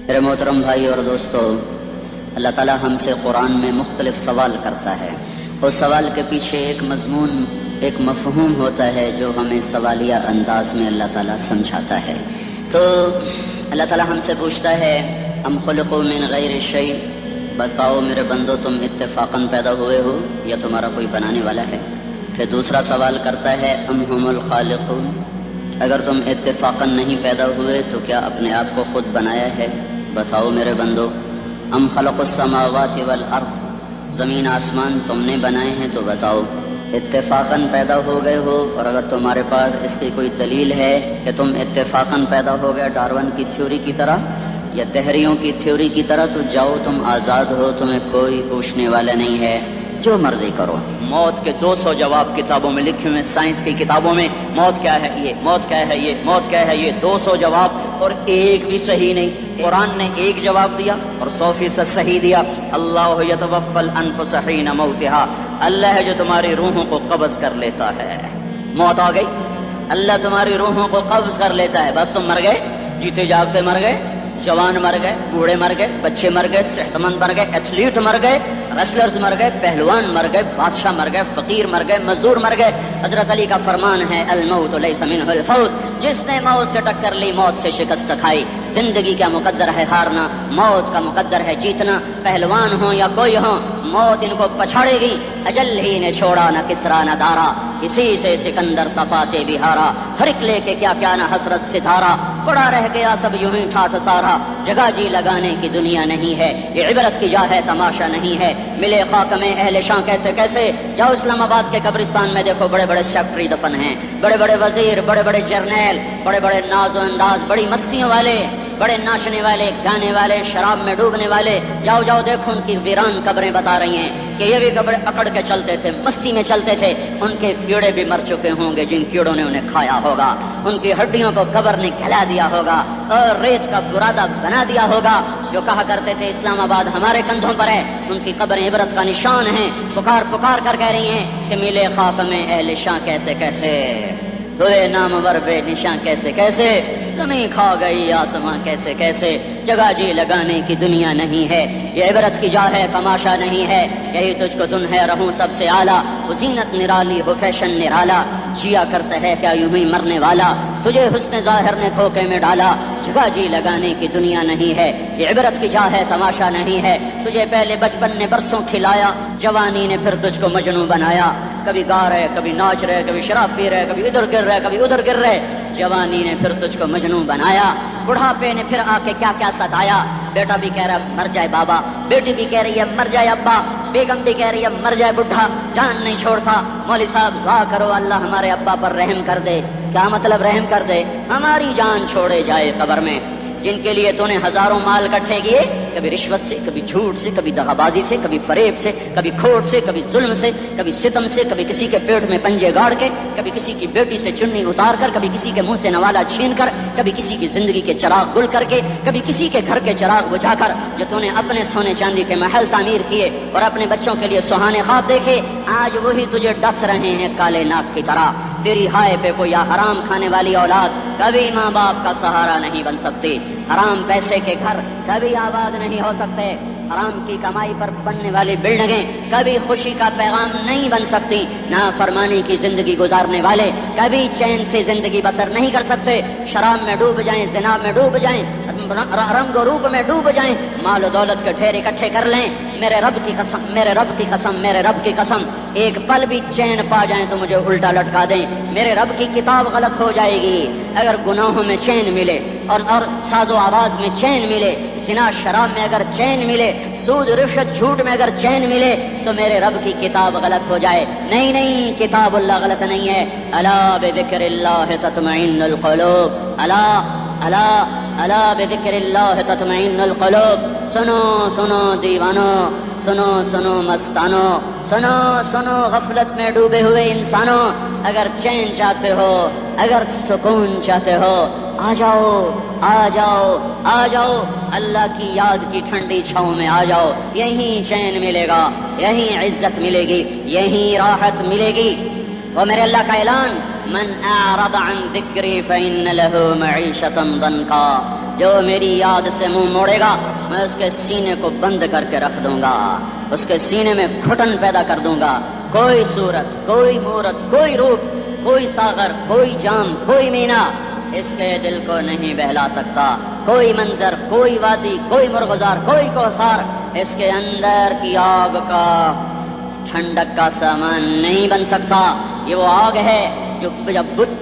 میرے محترم بھائی اور دوستو، اللہ تعالیٰ ہم سے قرآن میں مختلف سوال کرتا ہے. اس سوال کے پیچھے ایک مضمون، ایک مفہوم ہوتا ہے جو ہمیں سوالیہ انداز میں اللہ تعالیٰ سمجھاتا ہے. تو اللہ تعالیٰ ہم سے پوچھتا ہے ام خلقوا من غیر شیء، بتاؤ میرے بندو تم اتفاقاً پیدا ہوئے ہو یا تمہارا کوئی بنانے والا ہے. پھر دوسرا سوال کرتا ہے ام هم الخالقون، اگر تم اتفاقاً نہیں پیدا ہوئے تو کیا اپنے آپ کو خود بنایا ہے؟ بتاؤ میرے بندو. ام خلق السماوات والارض، زمین آسمان تم نے بنائے ہیں تو بتاؤ اتفاقاً پیدا ہو گئے ہو؟ اور اگر تمہارے پاس اس کی کوئی دلیل ہے کہ تم اتفاقاً پیدا ہو گئے ڈارون کی تھیوری کی طرح یا تحریوں کی تھیوری کی طرح، تو جاؤ تم آزاد ہو، تمہیں کوئی پوچھنے والا نہیں ہے، جو مرضی کرو. موت کے 200 جواب کتابوں میں لکھے ہوئے، سائنس کی کتابوں میں موت کیا ہے یہ، موت کیا ہے یہ، موت کیا ہے یہ، 200 جواب اور ایک بھی صحیح نہیں. قرآن نے ایک جواب دیا اور 100% صحیح دیا. اللہ یتوفی الانفس حین موتہا، اللہ ہے جو تمہاری روحوں کو قبض کر لیتا ہے. موت آ گئی، اللہ تمہاری روحوں کو قبض کر لیتا ہے، بس تم مر گئے، جیتے جاگتے مر گئے، جوان مر گئے، بوڑھے مر گئے، بچے مر گئے، صحت مند مر گئے، ایتھلیٹ مر گئے، ریسلرز مر گئے، پہلوان مر گئے، بادشاہ مر گئے، فقیر مر گئے، مزدور مر گئے. حضرت علی کا فرمان ہے الموت لیس منہ الفوت، جس نے موت سے ٹکر لی موت سے شکست کھائی. زندگی کا مقدر ہے ہارنا، موت کا مقدر ہے جیتنا. پہلوان ہوں یا کوئی ہوں، موت ان کو پچھاڑے گی. اجل ہی نے چھوڑا نہ کسرا نہ دارا، کسی سے سکندر صفاتے بہارا. ہر ایک لے کے کیا کیا نہ حسرت ستارہ، پڑا رہ گیا سب یوں ہی ٹھاٹھ سارا. جگہ جی لگانے کی دنیا نہیں ہے، یہ عبرت کی جا ہے تماشا نہیں ہے. ملے خاک میں اہل شاں کیسے کیسے، جاؤ اسلام آباد کے قبرستان میں دیکھو، بڑے بڑے سیکٹری دفن ہیں، بڑے بڑے وزیر، بڑے بڑے جرنیل، بڑے بڑے ناز و انداز، بڑی مستیوں والے، بڑے ناچنے والے، گانے والے، شراب میں ڈوبنے والے. جاؤ جاؤ دیکھو ان کی ویران قبریں بتا رہی ہیں کہ یہ بھی قبریں اکڑ کے چلتے تھے، مستی میں چلتے تھے. ان کے کیڑے بھی مر چکے ہوں گے جن کیڑوں نے انہیں کھایا ہوگا. ان کی ہڈیوں کو قبر نے کھلا دیا ہوگا اور ریت کا برادہ بنا دیا ہوگا. جو کہا کرتے تھے اسلام آباد ہمارے کندھوں پر ہے، ان کی قبریں عبرت کا نشان ہیں. پکار پکار کر کہہ رہی ہیں کہ ملے خاک میں اہل شاں کیسے کیسے، ہوئے نامور بے نشاں کیسے کیسے، زمین کھا گئی آسماں کیسے کیسے. جگہ جی لگانے کی دنیا نہیں ہے، یہ عبرت کی جا ہے تماشا نہیں ہے. یہی تجھ کو دن ہے رہوں سب سے اعلیٰ، وہ زینت نرالی ہو فیشن نرالا. جیا کرتا ہے کیا یوں ہی مرنے والا، تجھے حسن ظاہر نے دھوکے میں ڈالا. جگہ جی لگانے کی دنیا نہیں ہے، یہ عبرت کی جا ہے تماشا نہیں ہے. تجھے پہلے بچپن نے برسوں کھلایا، جوانی نے پھر تجھ کو مجنوں بنایا. کبھی گا رہے، کبھی ناچ رہے، کبھی شراب پی رہے، کبھی ادھر گر رہے، کبھی ادھر گر رہے. جوانی نے پھر تجھ کو مجنوں بنایا، بڑھاپے نے پھر آ کے کیا کیا ستایا. بیٹا بھی کہہ رہا مر جائے بابا، بیٹی بھی کہہ رہی ہے مر جائے ابا، بیگم بھی کہہ رہی ہے مر جائے بڈھا، جان نہیں چھوڑتا. مولوی صاحب دعا کرو اللہ ہمارے ابا پر رحم کر دے. کیا مطلب رحم کر دے؟ ہماری جان چھوڑے جائے قبر میں. جن کے لیے تو نے ہزاروں مال اکٹھے کیے، کبھی رشوت سے، کبھی جھوٹ سے، کبھی دغا بازی سے، کبھی فریب سے، کبھی کھوٹ سے، کبھی ظلم سے، کبھی ستم سے، کبھی کسی کے پیٹ میں پنجے گاڑ کے، کبھی کسی کی بیٹی سے چنی اتار کر، کبھی کسی کے منہ سے نوالا چھین کر، کبھی کسی کی زندگی کے چراغ گل کر کے، کبھی کسی کے گھر کے چراغ بجھا کر. جو تو نے اپنے سونے چاندی کے محل تعمیر کیے اور اپنے بچوں کے لیے سہانے خواب دیکھے، آج وہی تجھے ڈس رہے ہیں کالے ناک کی طرح. تیری ہائے پہ کوئی حرام کھانے والی اولاد کبھی ماں باپ کا سہارا نہیں بن سکتی. حرام پیسے کے گھر کبھی آباد نہیں ہو سکتے. حرام کی کمائی پر بننے والی بلڈنگیں کبھی خوشی کا پیغام نہیں بن سکتی. نافرمانی کی زندگی گزارنے والے کبھی چین سے زندگی بسر نہیں کر سکتے. شراب میں ڈوب جائیں، زنا میں ڈوب جائیں، رنگ و روپ میں ڈوب جائیں، مال و دولت کے ڈھیر اکٹھے کر لیں، میرے رب کی قسم، میرے رب کی قسم، میرے رب کی قسم، ایک پل بھی چین پا جائیں تو مجھے الٹا لٹکا دیں. میرے رب کی کتاب غلط ہو جائے گی. اگر گناہوں میں چین ملے اور ساز و آواز میں چین ملے، زنا شراب میں اگر چین ملے، سود رشوت جھوٹ میں اگر چین ملے، تو میرے رب کی کتاب غلط ہو جائے. نہیں نہیں، کتاب اللہ غلط نہیں ہے. الا بذکر اللہ تطمئن القلوب، الا الا الا بذکر اللہ تطمئن القلوب. سنو سنو دیوانو، سنو سنو مستانو، سنو سنو غفلت میں ڈوبے ہوئے انسانوں. اگر چین چاہتے ہو، اگر سکون چاہتے ہو، آ جاؤ آ جاؤ آ جاؤ، اللہ کی یاد کی ٹھنڈی چھاؤں میں آ جاؤ. یہیں چین ملے گا، یہیں عزت ملے گی، یہیں راحت ملے گی. وہ میرے اللہ کا اعلان، من اعرض عن ذکری فإن له معیشة ضنکا. جو میری یاد سے منہ موڑے گا میں اس کے سینے کو بند کر کے رکھ دوں گا، اس کے سینے میں گھٹن پیدا کر دوں گا۔ کوئی صورت، کوئی مورت، کوئی روپ، کوئی ساغر، کوئی جام، کوئی مینا اس کے دل کو نہیں بہلا سکتا۔ کوئی منظر، کوئی وادی، کوئی مرغزار، کوئی کوثر اس کے اندر کی آگ کا ٹھنڈک کا سامان نہیں بن سکتا۔ یہ وہ آگ ہے جو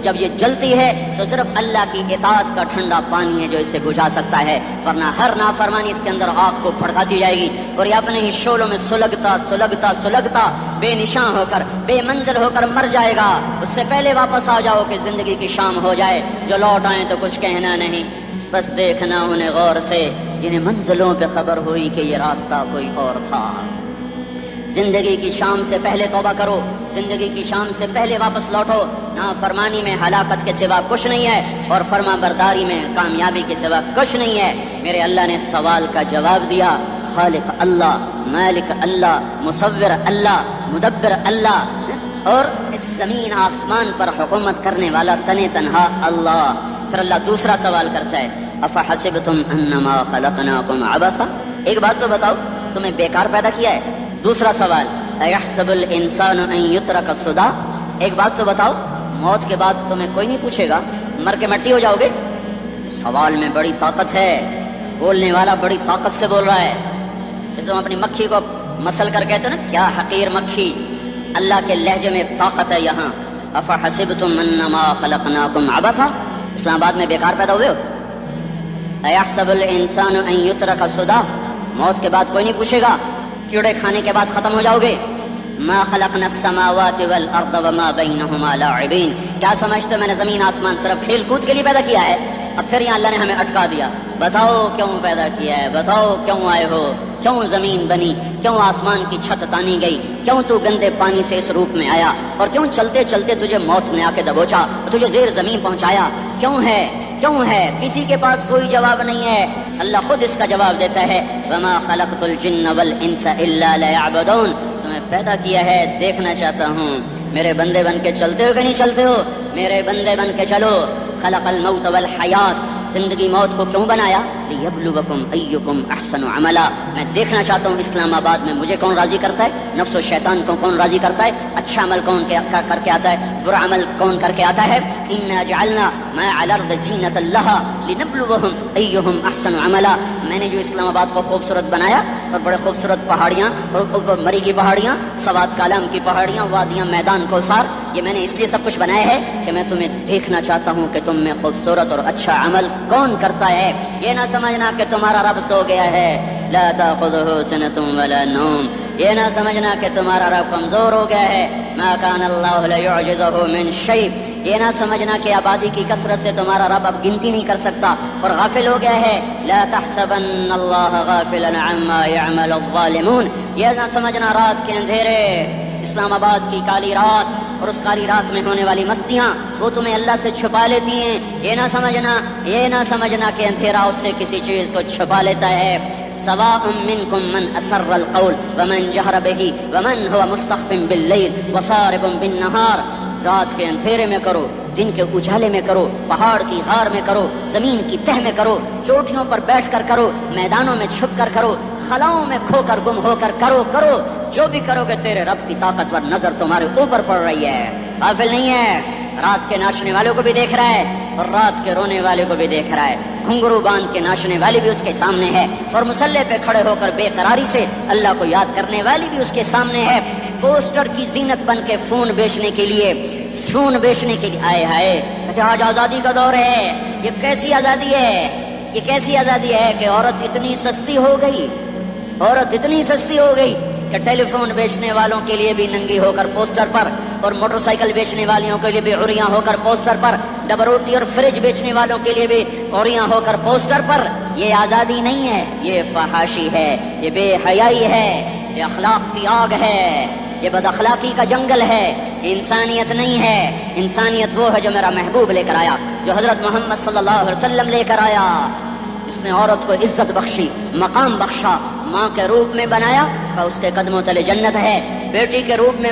جب یہ جلتی ہے تو صرف اللہ کی اطاعت کا ٹھنڈا پانی ہے جو اسے بجھا سکتا ہے، ورنہ ہر نافرمانی اس کے اندر آگ کو بھڑکاتی جائے گی اور یہ اپنے ہی شعلوں میں سلگتا بے نشاں ہو کر، بے منزل ہو کر مر جائے گا۔ اس سے پہلے واپس آ جاؤ کہ زندگی کی شام ہو جائے، جو لوٹ آئیں تو کچھ کہنا نہیں، بس دیکھنا انہیں غور سے جنہیں منزلوں پہ خبر ہوئی کہ یہ راستہ کوئی اور تھا۔ زندگی کی شام سے پہلے توبہ کرو، زندگی کی شام سے پہلے واپس لوٹو۔ نافرمانی میں ہلاکت کے سوا کچھ نہیں ہے اور فرما برداری میں کامیابی کے سوا کچھ نہیں ہے۔ میرے اللہ نے سوال کا جواب دیا، خالق اللہ، مالک اللہ، مصور اللہ، مدبر اللہ، اور اس زمین آسمان پر حکومت کرنے والا تنے تنہا اللہ۔ پھر اللہ دوسرا سوال کرتا ہے، افحسبتم انما خلقناکم عبثا، ایک بات تو بتاؤ تمہیں بیکار پیدا کیا ہے؟ دوسرا سوال، ایحسب الانسان ان یترک سدی، ایک بات تو بتاؤ موت کے بعد تمہیں کوئی نہیں پوچھے گا، مر کے مٹی ہو جاؤ گے؟ سوال میں بڑی طاقت ہے، بولنے والا بڑی طاقت سے بول رہا ہے۔ جیسے ہم اپنی مکھی کو مسل کر کہتے ہیں نا، کیا حقیر مکھی، اللہ کے لہجے میں طاقت ہے یہاں۔ افحسبتم انما خلقناکم عبثا، اسلام آباد میں بیکار پیدا ہوئے ہو؟ ایحسب الانسان ان یترک سدی، موت کے بعد کوئی نہیں پوچھے گا، کیڑے کھانے کے بعد ختم ہو جاؤ گے؟ ما خلقنا السماوات والارض وما بینہما لاعبین، کیا سمجھتے میں نے زمین آسمان صرف کھیل کود کے لیے پیدا کیا ہے؟ اب پھر یہاں اللہ نے ہمیں اٹکا دیا، بتاؤ کیوں پیدا کیا ہے، بتاؤ کیوں آئے ہو، کیوں زمین بنی، کیوں آسمان کی چھت تانی گئی، کیوں تو گندے پانی سے اس روپ میں آیا، اور کیوں چلتے چلتے تجھے موت نے آ کے دبوچا، تجھے زیر زمین پہنچایا، کیوں ہے؟ کسی کے پاس کوئی جواب نہیں ہے، اللہ خود اس کا جواب دیتا ہے، وما خلقت الجن والانس الا لیعبدون، تمہیں پیدا کیا ہے دیکھنا چاہتا ہوں میرے بندے بن کے چلتے ہو کہ نہیں چلتے ہو، میرے بندے بن کے چلو۔ خلق الموت والحیات، زندگی موت کو کیوں بنایا؟ لیبلوکم ایکم احسن عملا، میں دیکھنا چاہتا ہوں اسلام آباد میں مجھے کون راضی کرتا ہے، نفس و شیطان کو کون راضی کرتا ہے، اچھا عمل کون کر کے آتا ہے، برا عمل کون کر کے آتا ہے۔ انا جعلنا ما علی الارض زینۃ لها لنبلوہم ایہم احسن عملا، میں نے جو اسلام آباد کو خوبصورت بنایا اور بڑے خوبصورت پہاڑیاں اور مری کی پہاڑیاں، سوات کالام کی پہاڑیاں، وادیاں، میدان کوثر، یہ میں نے اس لیے سب کچھ بنایا ہے کہ میں تمہیں دیکھنا چاہتا ہوں کہ تم میں خوبصورت اور اچھا عمل کون کرتا ہے۔ یہ نہ سمجھنا کہ تمہارا رب سو گیا ہے، لا تاخذہ سنۃ ولا نوم، یہ نہ سمجھنا کہ تمہارا رب کمزور ہو گیا ہے، ما کان اللہ لیعجزہ من شیء، یہ نہ سمجھنا کہ آبادی کی کثرت سے تمہارا رب اب گنتی نہیں کر سکتا اور غافل ہو گیا ہے، لا تحسبن اللہ غافلا عما يعمل الظالمون، یہ نہ سمجھنا رات کے اندھیرے، اسلام آباد کی کالی رات اور اس کالی رات میں ہونے والی مستیاں وہ تمہیں اللہ سے چھپا لیتی ہیں، یہ نہ سمجھنا کہ اندھیرا اس سے کسی چیز کو چھپا لیتا ہے۔ سواء منکم من اسر القول ومن جہر به ومن هو مستخف باللیل وصارب بالنہار، رات کے اندھیرے میں کرو، دن کے اجالے میں کرو، پہاڑ کی غار میں کرو، زمین کی تہ میں کرو، چوٹیوں پر بیٹھ کر کرو، میدانوں میں چھپ کر کرو، خلاؤں میں کھو کر گم ہو کر کرو، جو بھی کرو گے تیرے رب کی طاقتور نظر تمہارے اوپر پڑ رہی ہے، غافل نہیں ہے۔ رات کے ناچنے والوں کو بھی دیکھ رہا ہے اور رات کے رونے والے کو بھی دیکھ رہا ہے، گھنگرو باندھ کے ناچنے والی بھی اس کے سامنے ہے اور مسلح پہ کھڑے ہو کر بے قراری سے اللہ کو یاد کرنے والی بھی اس کے سامنے ہے۔ پوسٹر کی زینت بن کے فون بیچنے کے لیے آئے ہائے، آج آزادی کا دور ہے، یہ کیسی آزادی ہے کہ عورت اتنی سستی ہو گئی کہ ٹیلی فون بیچنے والوں کے لیے بھی ننگی ہو کر پوسٹر پر، اور موٹر سائیکل بیچنے والوں کے لیے بھی عریاں ہو کر پوسٹر پر، ڈبل روٹی اور فریج بیچنے والوں کے لیے بھی عریاں ہو کر پوسٹر پر۔ یہ آزادی نہیں ہے، یہ فحاشی ہے، یہ بے حیائی ہے، یہ اخلاق کی آگ ہے، یہ بد اخلاقی کا جنگل ہے، انسانیت نہیں ہے۔ انسانیت وہ ہے جو میرا محبوب لے کر آیا، جو حضرت محمد صلی اللہ علیہ وسلم لے کر آیا۔ اس نے عورت کو عزت بخشی، مقام بخشا، ماں کے روپ میں بنایا کہ اس کے قدموں تلے جنت ہے، بیٹی کے روپ میں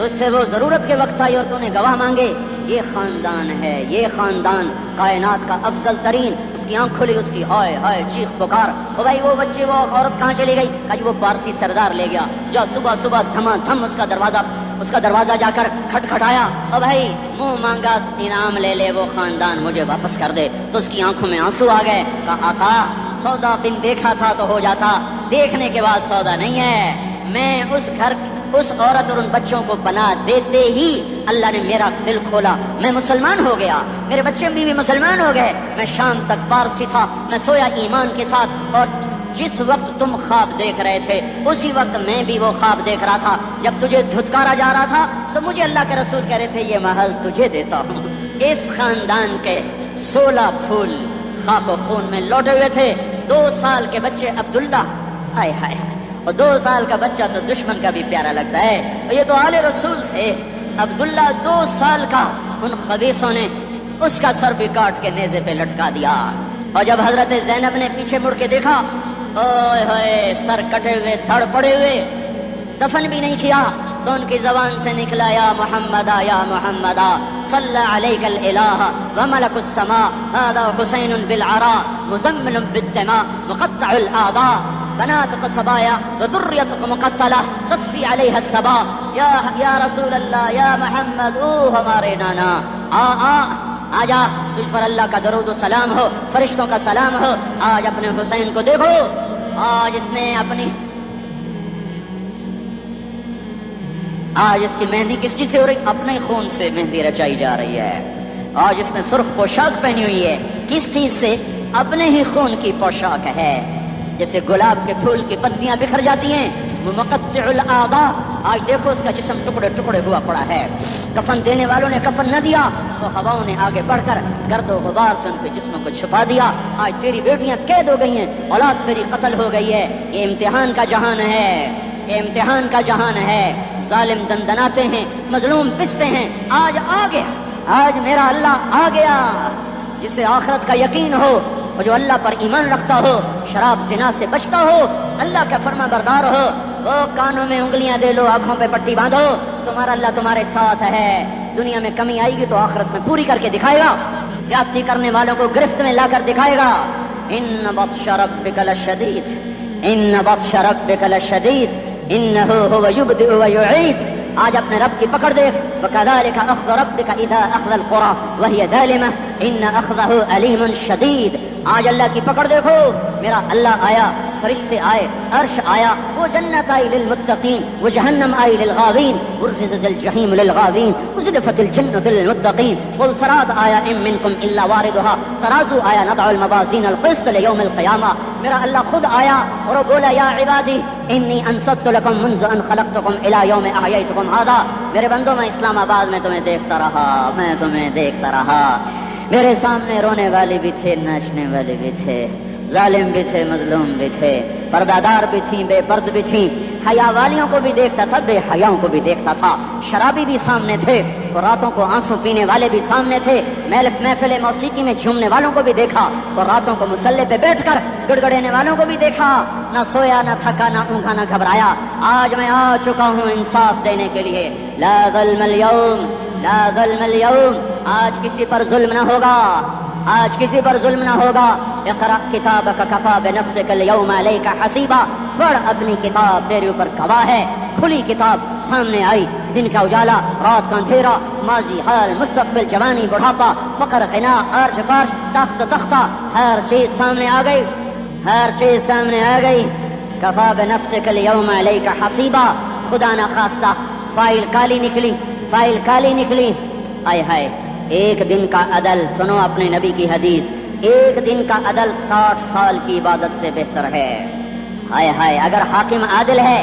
تو اس سے وہ ضرورت کے وقت آئی اور تو نے گواہ مانگے. یہ خاندان ہے، یہ خاندان کائنات کا افضل ترین. اس کی آنکھ کھلی، اس کی ہائے ہائے چیخ پکار. او بھائی وہ بچے، وہ عورت کہاں چلی گئی؟ کہا جی وہ پارسی سردار لے گیا. جو صبح صبح دھما دھم اس کا دروازہ جا کر کھٹکھٹایا. او بھائی منہ مانگا انعام لے لے، وہ خاندان مجھے واپس کر دے. تو اس کی آنکھوں میں آنسو آ گئے. کہا آقا سودا بن دیکھا تھا تو ہو جاتا، دیکھنے کے بعد سودا نہیں ہے. میں اس گھر، اس عورت اور ان بچوں کو پناہ دیتے ہی اللہ نے میرا دل کھولا. میں مسلمان ہو گیا، میرے بچے بھی مسلمان ہو گئے. میں شام تک پارسی تھا، میں سویا ایمان کے ساتھ. اور جس وقت تم خواب دیکھ رہے تھے اسی وقت میں بھی وہ خواب دیکھ رہا تھا. جب تجھے دھتکارا جا رہا تھا تو مجھے اللہ کے رسول کہہ رہے تھے یہ محل تجھے دیتا ہوں. اس خاندان کے 16 پھول خاک و خون میں لوٹے ہوئے تھے. 2 سال کے بچے عبداللہ، ہائے ہائے، اور 2 سال کا بچہ تو دشمن کا بھی پیارا لگتا ہے. اور یہ تو آل رسول تھے. عبداللہ 2 سال کا، ان خبیثوں نے اس کا سر بھی کاٹ کے نیزے پہ لٹکا دیا. اور جب حضرت زینب نے پیچھے مڑ کے دیکھا، اوئے ہوئے سر کٹے ہوئے، دھڑ پڑے ہوئے، دفن بھی نہیں کیا، تو ان کی زبان سے نکلا یا محمد یا محمد صلی علیک الالہ وملک السماء هذا حسین بالعراء مزمل بالدماء مقطع الاعضاء بناتك صبايا وذريتك مقتلة تصفي عليها الصبا. یا رسول اللہ، یا محمد، او ہمارے نانا، آ جا، تجھ پر اللہ کا درود و سلام ہو، فرشتوں کا سلام ہو. آج اپنے حسین کو دیکھو، آج اس کی مہندی کس چیز سے ہو رہی؟ اپنے خون سے مہندی رچائی جا رہی ہے. آج اس نے سرخ پوشاک پہنی ہوئی ہے، کس چیز سے؟ اپنے ہی خون کی پوشاک ہے. جیسے گلاب کے پھول کی پتیاں بکھر جاتی ہیں، وہ مقطع الاعضاء. آج دیکھو اس کا جسم ٹکڑے ٹکڑے ہوا پڑا ہے. کفن دینے والوں نے کفن نہ دیا تو ہواؤں نے آگے بڑھ کر گرد و غبار سے ان کے جسموں کو چھپا دیا. آج تیری بیٹیاں قید ہو گئی ہیں، اولاد تیری قتل ہو گئی ہے. یہ امتحان کا جہان ہے، یہ امتحان کا جہان ہے. ظالم دندناتے ہیں، مظلوم پستے ہیں. آج آ گیا، آج میرا اللہ آ گیا. جسے آخرت کا یقین ہو، اور جو اللہ پر ایمان رکھتا ہو، شراب زنا سے بچتا ہو، اللہ کا فرما بردار ہو، وہ کانوں میں انگلیاں دے لو، آنکھوں پہ پٹی باندھو، تمہارا اللہ تمہارے ساتھ ہے. دنیا میں کمی آئے گی تو آخرت میں پوری کر کے دکھائے گا. زیادتی کرنے والوں کو گرفت میں لا کر دکھائے گا. ان بطش ربک لشدید، ان بطش ربک لشدید انہ هو یبدئ ویعید. آج اپنے رب کی پکڑ دیکھ. وکذالک اخذ ربک اذا اخذ القرى وهي ظالمة ان اخذه علیم شدید. آج اللہ کی پکڑ دیکھو. میرا اللہ آیا، فرشتے آئے، عرش آیا، وہ جنت آئی للمتقین، وہ جہنم آئی للغاوین، برزت الجحیم للغاوین، ازلفت الجنت للمتقین. والصراط آیا ان منکم الا واردها، ترازو آیا نضع الموازین القسط لیوم القیامہ. میرا اللہ خود آیا اور وہ بولا یا عبادی انی انصت لکم منذ ان خلقتکم الی یوم احییتکم ھذا. میرے بندوں، میں اسلام آباد میں تمہیں دیکھتا رہا، میں تمہیں دیکھتا رہا. میرے سامنے رونے والے بھی تھے، ناچنے والے بھی تھے، ظالم بھی تھے، مظلوم بھی تھے، پردادار بھی تھیں، بے پرد بھی تھیں. حیا والیوں کو بھی دیکھتا تھا، بے حیاؤں کو بھی دیکھتا تھا. شرابی بھی سامنے تھے، اور راتوں کو آنسو پینے والے بھی سامنے تھے. محفل موسیقی میں جھومنے والوں کو بھی دیکھا، اور راتوں کو مسلح پہ بیٹھ کر گڑگڑانے والوں کو بھی دیکھا. نہ سویا، نہ تھکا، نہ اونگا، نہ گھبرایا. آج میں آ چکا ہوں انصاف دینے کے لیے. لا ظلم اليوم، لا ظلم اليوم. آج کسی پر ظلم نہ ہوگا، آج کسی پر ظلم نہ ہوگا. اقرأ کتابک کفا بنفسک اليوم علیک حسیبا. پڑھ اپنی کتاب، تیرے اوپر گواہ ہے. کھلی کتاب سامنے آئی، دن کا اجالا، رات کا اندھیرا، ماضی، حال، مستقبل، جوانی، بڑھاپا، فقر، غنا، عرش، فرش، تخت، تختہ، ہر چیز سامنے آ گئی، ہر چیز سامنے آ گئی. کفا بنفسک اليوم علیک حسیبا. خدا نہ خواستہ فائل کالی نکلی، فائل کالی نکلی. آئے ہائے، ایک دن کا عدل، سنو اپنے نبی کی حدیث، ایک دن کا عدل 60 سال کی عبادت سے بہتر ہے. ہائے ہائے، اگر حاکم عادل ہے،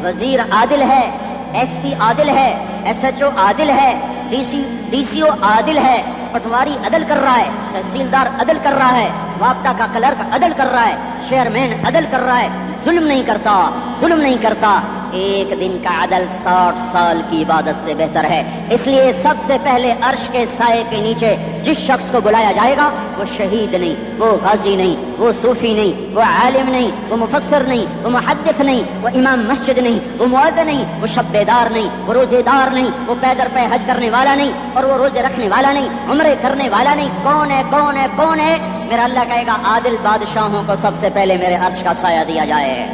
وزیر عادل ہے، ایس پی عادل ہے، ایس ایچ او عادل ہے، ڈی سی او عادل ہے، پٹواری عدل کر رہا ہے، تحصیلدار عدل کر رہا ہے، وابٹا کا کلرک عدل کر رہا ہے، چیئرمین عدل کر رہا ہے، ظلم نہیں کرتا، ظلم نہیں کرتا. ایک دن کا عدل 60 سال کی عبادت سے بہتر ہے. اس لیے سب سے پہلے عرش کے سائے کے نیچے جس شخص کو بلایا جائے گا وہ شہید نہیں، وہ غازی نہیں، وہ صوفی نہیں، وہ عالم نہیں، وہ مفسر نہیں، وہ محدث نہیں، وہ امام مسجد نہیں، وہ مؤذن نہیں، وہ شبے دار نہیں، وہ روزے دار نہیں، وہ پیدر پہ حج کرنے والا نہیں، اور وہ روزے رکھنے والا نہیں، عمرے کرنے والا نہیں. کون ہے کون ہے کون ہے؟ میرا اللہ کہے گا عادل بادشاہوں کو سب سے پہلے میرے عرش کا سایہ دیا جائے.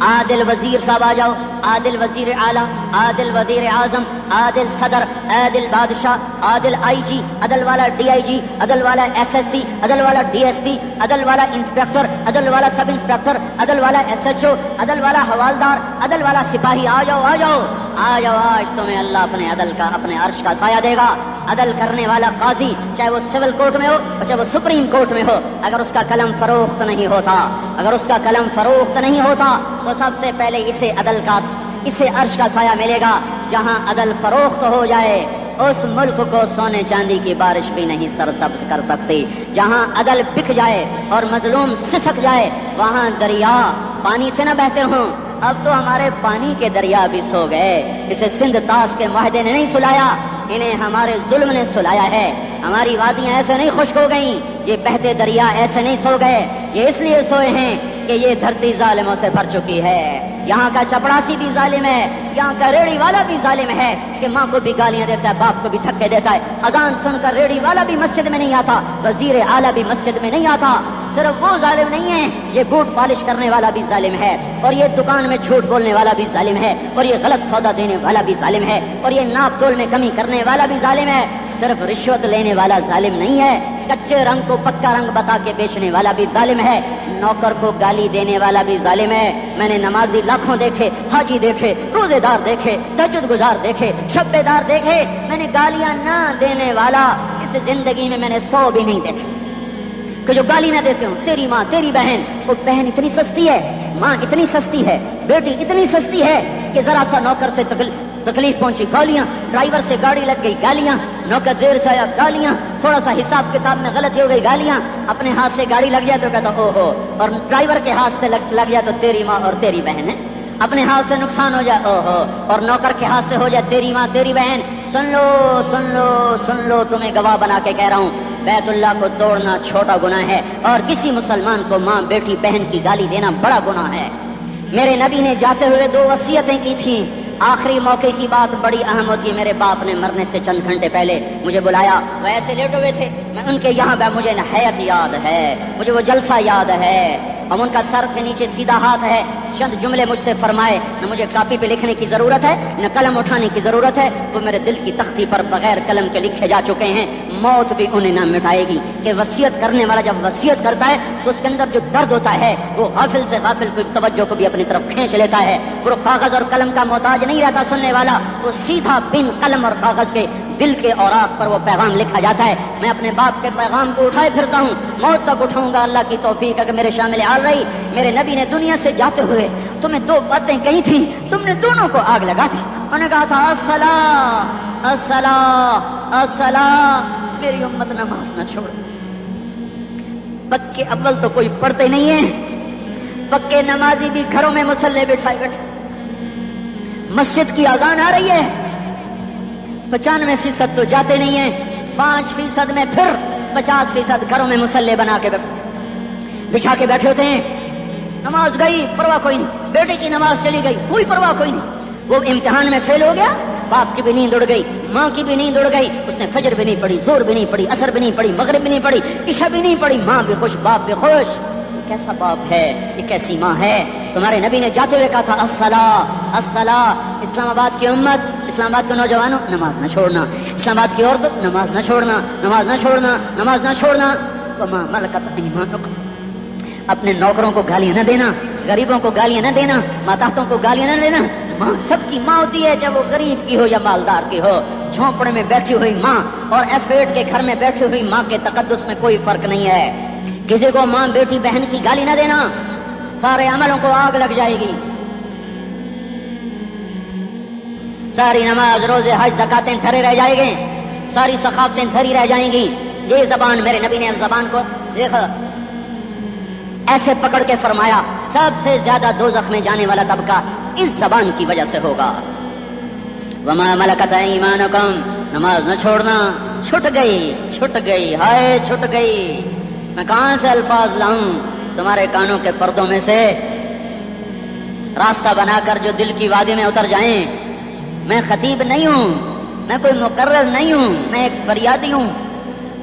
عادل وزیر صاحب آ جاؤ، عادل وزیر اعلیٰ، عادل وزیر اعظم، عادل صدر، عادل بادشاہ، عادل آئی جی، عدل والا ڈی آئی جی، عدل والا ایس ایس پی، عدل والا ڈی ایس پی، عدل والا انسپیکٹر، عدل والا سب انسپیکٹر، عدل والا ایس ایچ او، عدل والا حوالدار، عدل والا سپاہی. آ جاؤ آ جاؤ آ جاؤ، آج تمہیں اللہ اپنے عدل کا، اپنے عرش کا سایہ دے گا. عدل کرنے والا قاضی چاہے وہ سول کورٹ میں ہو چاہے وہ سپریم کورٹ میں ہو، اگر اس کا قلم فروخت نہیں ہوتا، اگر اس کا قلم فروخت نہیں ہوتا تو سب سے پہلے اسے عرش کا سایہ ملے گا. جہاں عدل فروخت ہو جائے اس ملک کو سونے چاندی کی بارش بھی نہیں سرسبز کر سکتی. جہاں عدل بک جائے اور مظلوم سسک جائے وہاں دریا پانی سے نہ بہتے ہوں. اب تو ہمارے پانی کے دریا بھی سو گئے. اسے سندھ طاس کے معاہدے نے نہیں سلایا، انہیں ہمارے ظلم نے سلایا ہے. ہماری وادیاں ایسے نہیں خشک ہو گئیں، یہ بہتے دریا ایسے نہیں سو گئے. یہ اس لیے سوئے ہیں کہ یہ دھرتی ظالموں سے بھر چکی ہے. یہاں کا چپڑاسی بھی ظالم ہے، یہاں کا ریڑھی والا بھی ظالم ہے کہ ماں کو بھی گالیاں دیتا ہے، باپ کو بھی دھکے دیتا ہے. اذان سن کر ریڑھی والا بھی مسجد میں نہیں آتا، وزیر اعلیٰ بھی مسجد میں نہیں آتا. صرف وہ ظالم نہیں ہے، یہ بوٹ پالش کرنے والا بھی ظالم ہے، اور یہ دکان میں جھوٹ بولنے والا بھی ظالم ہے، اور یہ غلط سودا دینے والا بھی ظالم ہے، اور یہ ناپ تول میں کمی کرنے والا بھی ظالم ہے. صرف رشوت لینے والا ظالم نہیں ہے، کچے رنگ کو پکا رنگ بتا کے بیچنے والا بھی ظالم ہے، نوکر کو گالی دینے والا بھی ظالم ہے. میں نے نمازی لاکھوں دیکھے، حاجی دیکھے، روزے دار دیکھے، تہجد گزار دیکھے، شبے دار دیکھے، میں نے گالیاں نہ دینے والا اس زندگی میں نے 100 بھی نہیں دیکھے کہ جو گالی نہ دیتے ہوں. تیری ماں، تیری بہن، وہ بہن اتنی سستی ہے، ماں اتنی سستی ہے، بیٹی اتنی سستی ہے کہ ذرا سا نوکر سے تکلیف پہنچی گالیاں، ڈرائیور سے گاڑی لگ گئی گالیاں، نوکر دیر سے آیا گالیاں، تھوڑا سا حساب کتاب میں غلطی ہو گئی گالیاں، اپنے ہاتھ سے گاڑی لگ جائے تو کہتا او ہو، اور ڈرائیور کے ہاتھ سے لگ جائے تو تیری ماں اور تیری بہن ہے. اپنے ہاتھ سے نقصان ہو جائے او ہو، اور نوکر کے ہاتھ سے ہو جائے تیری ماں تیری بہن. سن لو سن لو سن لو، تمہیں گواہ بنا کے کہہ رہا ہوں، بیت اللہ کو توڑنا چھوٹا گناہ ہے اور کسی مسلمان کو ماں بیٹی بہن کی گالی دینا بڑا گناہ ہے. میرے نبی نے جاتے ہوئے 2 وصیتیں کی تھیں. آخری موقع کی بات بڑی اہم ہوتی ہے. میرے باپ نے مرنے سے چند گھنٹے پہلے مجھے بلایا، وہ ایسے لیٹے ہوئے تھے، میں ان کے یہاں مجھے نہایت یاد ہے، مجھے وہ جلسہ یاد ہے. ہم ان کا سر کے نیچے سیدھا ہاتھ ہے. چند جملے مجھ سے فرمائے، نہ مجھے کاپی پہ لکھنے کی ضرورت ہے نہ قلم اٹھانے کی ضرورت ہے، وہ میرے دل کی تختی پر بغیر قلم کے لکھے جا چکے ہیں. موت بھی انہیں نہ مٹائے گی کہ وصیت کرنے والا جب وصیت کرتا ہے تو اس کے اندر جو درد ہوتا ہے وہ غافل سے غافل کو توجہ کو بھی اپنی طرف کھینچ لیتا ہے. وہ کاغذ اور قلم کا محتاج نہیں رہتا سننے والا، وہ سیدھا بن قلم اور کاغذ کے دل کے اوراق پر وہ پیغام لکھا جاتا ہے. میں اپنے باپ کے پیغام کو اٹھائے پھرتا ہوں، موت تک اٹھاؤں گا، اللہ کی توفیق اگر میرے شامل حال رہی. میرے نبی نے دنیا سے جاتے ہوئے تمہیں 2 باتیں کہی تھی، تم نے دونوں کو آگ لگا دی. انہوں نے کہا تھا الصلاۃ الصلاۃ الصلاۃ، میری امت نماز نہ چھوڑ. پکے اول تو کوئی پڑھتے نہیں ہے، پکے نمازی بھی گھروں میں مصلے بٹھائے بیٹھے. مسجد کی اذان آ رہی ہے، 95% تو جاتے نہیں ہیں، 5% میں پھر 50% گھروں میں مصلے بنا کے بچھا کے بیٹھے ہوتے ہیں. نماز گئی پرواہ کوئی نہیں، بیٹے کی نماز چلی گئی کوئی پرواہ کوئی نہیں. وہ امتحان میں فیل ہو گیا، باپ کی بھی نیند اڑ گئی، ماں کی بھی نیند اڑ گئی، اس نے فجر بھی نہیں پڑھی، زور بھی نہیں پڑھی، عصر بھی نہیں پڑھی، مغرب بھی نہیں پڑھی، عشاء بھی نہیں پڑھی. ماں بھی خوش باپ بھی خوش. کیسا باپ ہے یہ، کیسی ماں ہے. تمہارے نبی نے جاتے ہوئے کہا تھا الصلاۃ الصلاۃ. اسلام آباد کی امت، اسلام آباد کے نوجوانوں، نماز نہ چھوڑنا. اسلام آباد کی عورتوں، نماز نہ چھوڑنا، نماز نہ چھوڑنا، نماز نہ چھوڑنا. وما ملکت ایمانکم، اپنے نوکروں کو گالیاں نہ دینا، غریبوں کو گالیاں نہ دینا، ماتحتوں کو گالیاں نہ دینا. ماں سب کی ماں ہوتی ہے، چاہے وہ غریب کی ہو یا مالدار کی ہو. جھونپڑے میں بیٹھی ہوئی ماں اور F8 کے گھر میں بیٹھی ہوئی ماں کے تقدس میں کوئی فرق نہیں ہے. کسی کو ماں بیٹی بہن کی گالی نہ دینا، سارے عملوں کو آگ لگ جائے گی. ساری نماز روزے حج زکاتیں دھرے رہ جائیں گے، ساری ثقافتیں دھری رہ جائیں گی. یہ زبان، میرے نبی نے زبان کو دیکھا ایسے پکڑ کے فرمایا، سب سے زیادہ دوزخ میں جانے والا طبقہ اس زبان کی وجہ سے ہوگا. وما ملکت ایمانکم، نماز نہ چھوڑنا. چھٹ گئی ہائے چھٹ گئی. میں کہاں سے الفاظ لاؤں تمہارے کانوں کے پردوں میں سے راستہ بنا کر جو دل کی وادی میں اتر جائیں. میں خطیب نہیں ہوں، میں کوئی مقرر نہیں ہوں، میں ایک فریادی ہوں،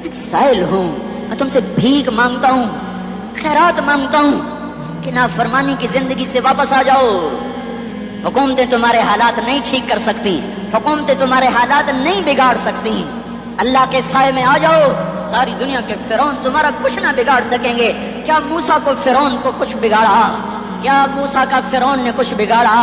ایک سائل ہوں. میں تم سے بھیک مانگتا ہوں، خیرات مانگتا ہوں کہ نافرمانی کی زندگی سے واپس آ جاؤ. حکومتیں تمہارے حالات نہیں ٹھیک کر سکتی، حکومتیں تمہارے حالات نہیں بگاڑ سکتی. اللہ کے سائے میں آ جاؤ. ساری دنیا کے فرعون تمہارا کچھ نہ بگاڑ سکیں گے. کیا موسیٰ کو فرعون کو کچھ بگاڑا؟ کیا موسیٰ کا فرعون نے کچھ بگاڑا؟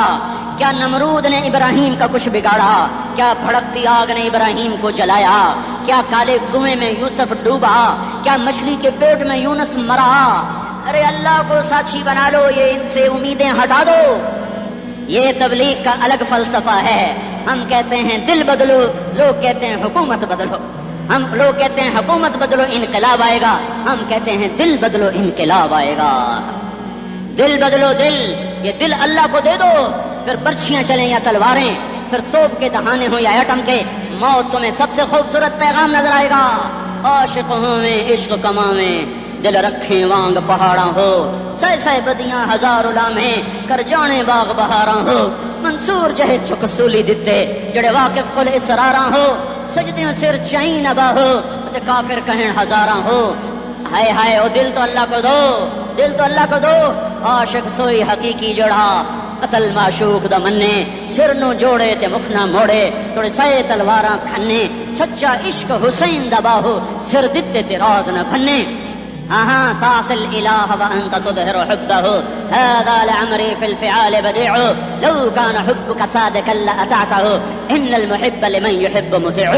کیا نمرود نے ابراہیم کا کچھ بگاڑا؟ کیا بھڑکتی آگ نے ابراہیم کو جلایا؟ کیا کالے کنویں میں یوسف ڈوبا؟ کیا مچھلی کے پیٹ میں یونس مرا؟ ارے اللہ کو ساتھی بنا لو، یہ ان سے امیدیں ہٹا دو. یہ تبلیغ کا الگ فلسفہ ہے. ہم کہتے ہیں دل بدلو، لوگ کہتے ہیں حکومت بدلو. ہم لوگ کہتے ہیں حکومت بدلو انقلاب آئے گا، ہم کہتے ہیں دل بدلو انقلاب آئے گا. دل بدلو دل، یہ دل اللہ کو دے دو. پھر برچیاں چلیں یا تلواریں، پھر توپ کے دہانے ہوں یا ایٹم کے، موت تمہیں سب سے خوبصورت پیغام نظر آئے گا. عاشق ہوں میں عشق کما میں، دل رکھیں وانگ پہاڑاں ہو، سہ بدیاں ہزار لامیں کر جانے باغ بہاراں ہو. منصور جہے چک سولی دتے جڑے واقف کل اسراراں ہو، سجدیاں سر چائیں نبا ہو کافر کہیں ہزاراں ہو. ہائے ہائے او دل تو اللہ کو دو، دل تو اللہ کو دو. عاشق سوئی حقیقی جڑا قتل معشوق دا مننے، سر نو جوڑے تے مکھ نہ موڑے، توڑے سائے تلواراں کھنے. سچا عشق حسین دا باہو، سر دتے تے راز نہ بھنے. ہاں تعصي الإله وأنت تظهر حبه، هذا لعمري في الفعال بديع، لو كان حبك صادقا لأطعته، إن المحب لمن يحب مطيع.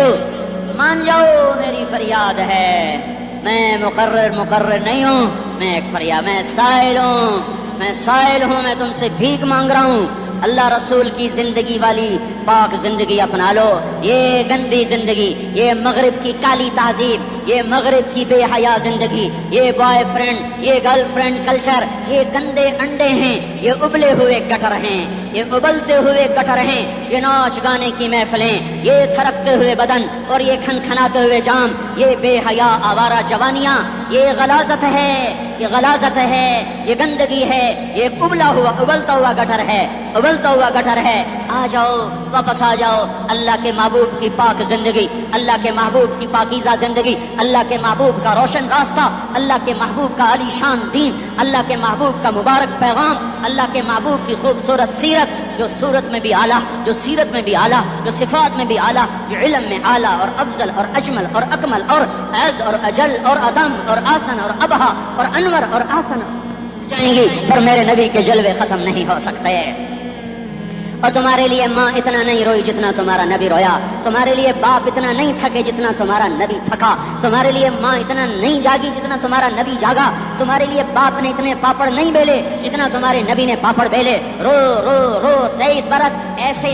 مان جاؤ میری فریاد ہے، میں مقرر نہیں ہوں، میں ایک فریاد، میں سائل ہوں، میں تم سے بھیک مانگ رہا ہوں. اللہ رسول کی زندگی والی پاک زندگی اپنا لو. یہ گندی زندگی، یہ مغرب کی کالی تہذیب، یہ مغرب کی بے حیا زندگی، یہ بوائے فرینڈ، یہ گرل فرینڈ کلچر، یہ گندے انڈے ہیں، یہ ابلے ہوئے گٹر ہیں، یہ ابلتے ہوئے گٹر ہیں. یہ ناچ گانے کی محفلیں، یہ تھرکتے ہوئے بدن اور یہ کھنکھناتے ہوئے جام، یہ بے حیا آوارہ جوانیاں، یہ غلاظت ہے، یہ گندگی ہے، یہ ابلتا ہوا گٹر ہے. آ جاؤ، واپس آ جاؤ. اللہ کے محبوب کی پاک زندگی، اللہ کے محبوب کی پاکیزہ زندگی، اللہ کے محبوب کا روشن راستہ، اللہ کے محبوب کا علی شان دین، اللہ کے محبوب کا مبارک پیغام، اللہ کے محبوب کی خوبصورت سیرت، جو صورت میں بھی اعلیٰ، جو سیرت میں بھی اعلیٰ، جو صفات میں بھی اعلیٰ، جو علم میں اعلیٰ اور افضل اور اجمل اور اکمل اور اعز اور اجل اور ادم اور آسن اور ابہا اور انور اور آسن جائیں گی، پر میرے نبی کے جلوے ختم نہیں ہو سکتے. اور تمہارے لیے ماں اتنا نہیں روئی جتنا تمہارا نبی رویا، تمہارے لیے باپ اتنا نہیں تھکے جتنا تمہارا نبی تھکا، تمہارے لیے ماں اتنا نہیں جاگی جتنا تمہارا نبی جاگا، تمہارے لیے باپ نے اتنے پاپڑ نہیں بیلے جتنا تمہارے نبی نے پاپڑ بیلے. رو رو رو 23 برس ایسے